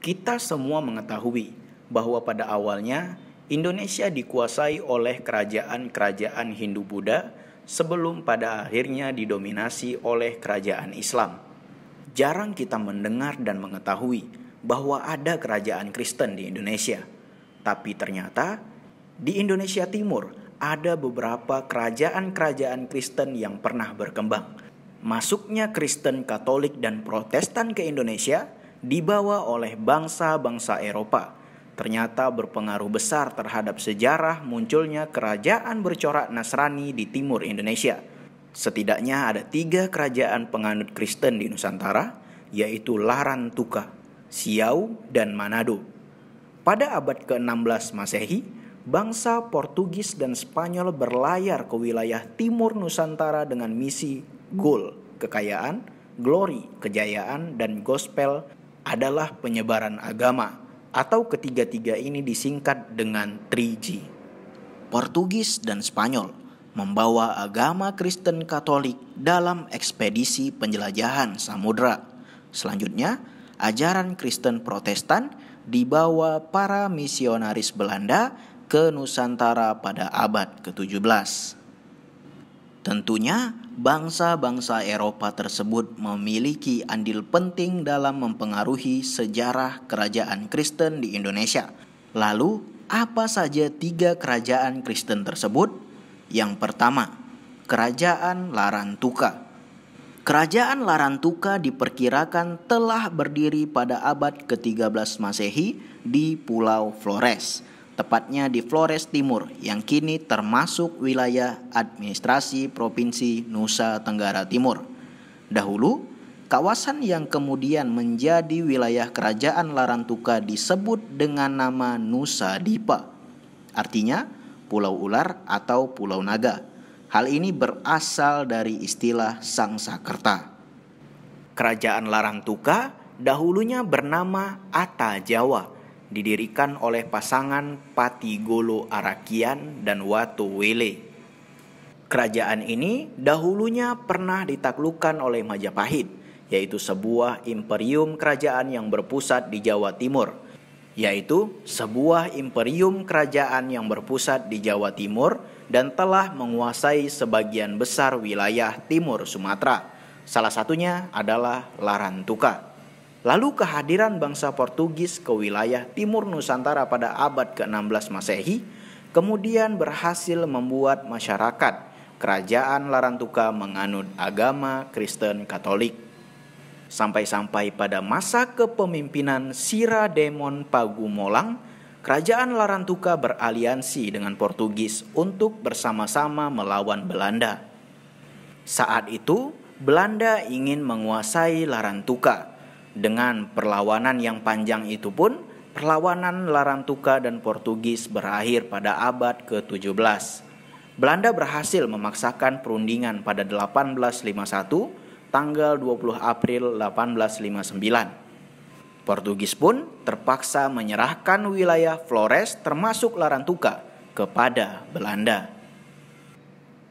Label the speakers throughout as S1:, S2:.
S1: Kita semua mengetahui bahwa pada awalnya Indonesia dikuasai oleh kerajaan-kerajaan Hindu-Buddha sebelum pada akhirnya didominasi oleh kerajaan Islam. Jarang kita mendengar dan mengetahui bahwa ada kerajaan Kristen di Indonesia. Tapi ternyata di Indonesia Timur ada beberapa kerajaan-kerajaan Kristen yang pernah berkembang. Masuknya Kristen, Katolik, dan Protestan ke Indonesia dibawa oleh bangsa-bangsa Eropa. Ternyata berpengaruh besar terhadap sejarah munculnya kerajaan bercorak Nasrani di timur Indonesia. Setidaknya ada 3 kerajaan penganut Kristen di Nusantara, yaitu Larantuka, Siau, dan Manado. Pada abad ke-16 Masehi, bangsa Portugis dan Spanyol berlayar ke wilayah timur Nusantara dengan misi goal, kekayaan, glory, kejayaan, dan gospel adalah penyebaran agama, atau ketiga-tiga ini disingkat dengan 3G. Portugis dan Spanyol membawa agama Kristen Katolik dalam ekspedisi penjelajahan samudra. Selanjutnya, ajaran Kristen Protestan dibawa para misionaris Belanda ke Nusantara pada abad ke-17. Tentunya, bangsa-bangsa Eropa tersebut memiliki andil penting dalam mempengaruhi sejarah kerajaan Kristen di Indonesia. Lalu, apa saja 3 kerajaan Kristen tersebut? Yang pertama, Kerajaan Larantuka. Kerajaan Larantuka diperkirakan telah berdiri pada abad ke-13 Masehi di Pulau Flores, tepatnya di Flores Timur yang kini termasuk wilayah administrasi Provinsi Nusa Tenggara Timur. Dahulu, kawasan yang kemudian menjadi wilayah kerajaan Larantuka disebut dengan nama Nusa Dipa, artinya Pulau Ular atau Pulau Naga. Hal ini berasal dari istilah Sangsakerta. Kerajaan Larantuka dahulunya bernama Ata Jawa, didirikan oleh pasangan Patigolo Arakian dan Watu Wele. Kerajaan ini dahulunya pernah ditaklukkan oleh Majapahit, yaitu sebuah imperium kerajaan yang berpusat di Jawa Timur. Dan telah menguasai sebagian besar wilayah timur Sumatera. Salah satunya adalah Larantuka. Lalu kehadiran bangsa Portugis ke wilayah timur Nusantara pada abad ke-16 Masehi kemudian berhasil membuat masyarakat kerajaan Larantuka menganut agama Kristen Katolik. Sampai-sampai pada masa kepemimpinan Sirademon Pagumolang, kerajaan Larantuka beraliansi dengan Portugis untuk bersama-sama melawan Belanda. Saat itu, Belanda ingin menguasai Larantuka. Dengan perlawanan yang panjang itu pun, perlawanan Larantuka dan Portugis berakhir pada abad ke-17. Belanda berhasil memaksakan perundingan pada 1851, tanggal 20 April 1859. Portugis pun terpaksa menyerahkan wilayah Flores termasuk Larantuka kepada Belanda.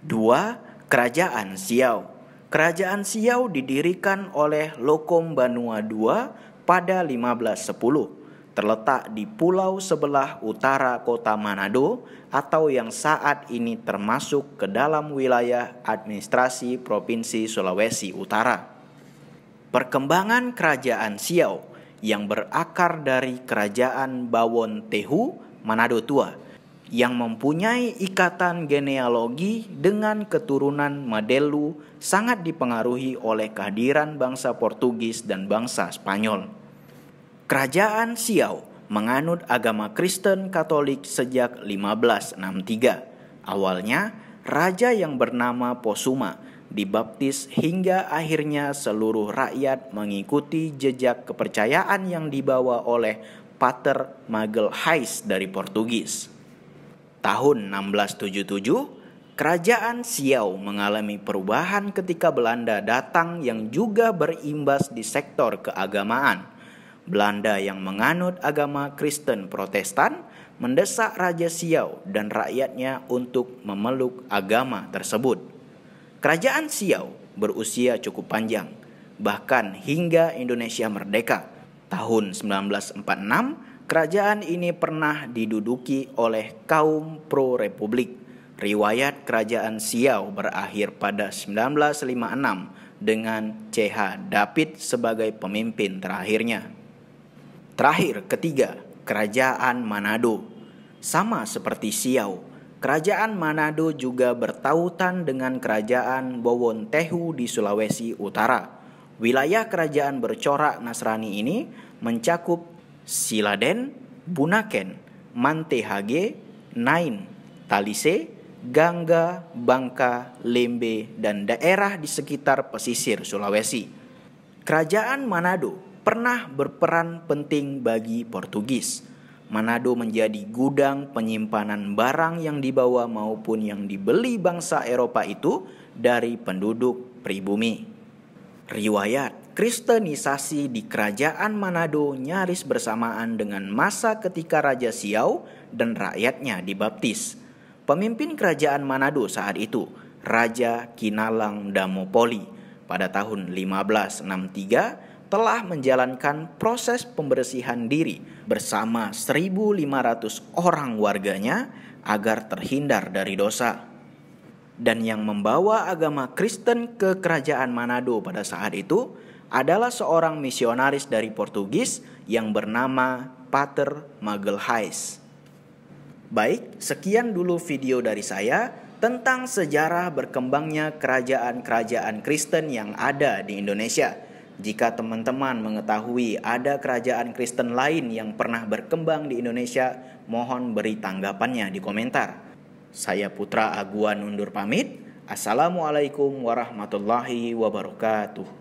S1: 2. Kerajaan Siau. Kerajaan Siau didirikan oleh Lokom Banua II pada 1510, terletak di pulau sebelah utara kota Manado atau yang saat ini termasuk ke dalam wilayah administrasi Provinsi Sulawesi Utara. Perkembangan kerajaan Siau yang berakar dari kerajaan Bawon Tehu Manado Tua yang mempunyai ikatan genealogi dengan keturunan Madelu sangat dipengaruhi oleh kehadiran bangsa Portugis dan bangsa Spanyol. Kerajaan Siau menganut agama Kristen Katolik sejak 1563. Awalnya, raja yang bernama Posuma dibaptis hingga akhirnya seluruh rakyat mengikuti jejak kepercayaan yang dibawa oleh Pater Magalhães dari Portugis. Tahun 1677, kerajaan Siau mengalami perubahan ketika Belanda datang yang juga berimbas di sektor keagamaan. Belanda yang menganut agama Kristen Protestan mendesak Raja Siau dan rakyatnya untuk memeluk agama tersebut. Kerajaan Siau berusia cukup panjang, bahkan hingga Indonesia merdeka. Tahun 1946, kerajaan ini pernah diduduki oleh kaum pro-republik. Riwayat kerajaan Siau berakhir pada 1956 dengan CH David sebagai pemimpin terakhirnya. Terakhir, ketiga, kerajaan Manado. Sama seperti Siau, kerajaan Manado juga bertautan dengan kerajaan Bowontehu di Sulawesi Utara. Wilayah kerajaan bercorak Nasrani ini mencakup Siladen, Bunaken, Mantehage, Nain, Talise, Gangga, Bangka, Lembe, dan daerah di sekitar pesisir Sulawesi. Kerajaan Manado pernah berperan penting bagi Portugis. Manado menjadi gudang penyimpanan barang yang dibawa maupun yang dibeli bangsa Eropa itu dari penduduk pribumi. Riwayat Kristenisasi di kerajaan Manado nyaris bersamaan dengan masa ketika Raja Siau dan rakyatnya dibaptis. Pemimpin kerajaan Manado saat itu, Raja Kinalang Damopoli, pada tahun 1563 telah menjalankan proses pembersihan diri bersama 1.500 orang warganya agar terhindar dari dosa. Dan yang membawa agama Kristen ke kerajaan Manado pada saat itu adalah seorang misionaris dari Portugis yang bernama Pater Magalhaes. Baik, sekian dulu video dari saya tentang sejarah berkembangnya kerajaan-kerajaan Kristen yang ada di Indonesia. Jika teman-teman mengetahui ada kerajaan Kristen lain yang pernah berkembang di Indonesia, mohon beri tanggapannya di komentar. Saya Putra Aguan undur pamit. Assalamualaikum warahmatullahi wabarakatuh.